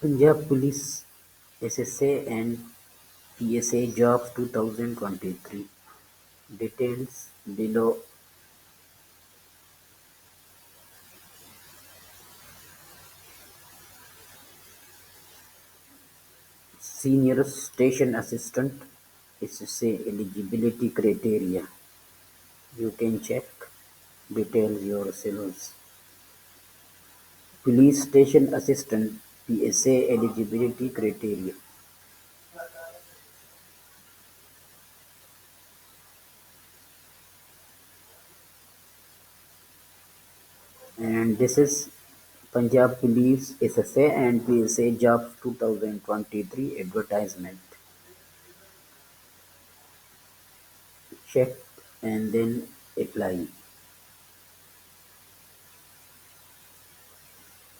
Punjab Police SSA and PSA Jobs 2023. Details below. Senior Station Assistant SSA eligibility criteria. You can check details yourselves. Police Station Assistant PSA eligibility criteria. And this is Punjab Police SSA and PSA Jobs 2023 advertisement. Check and then apply.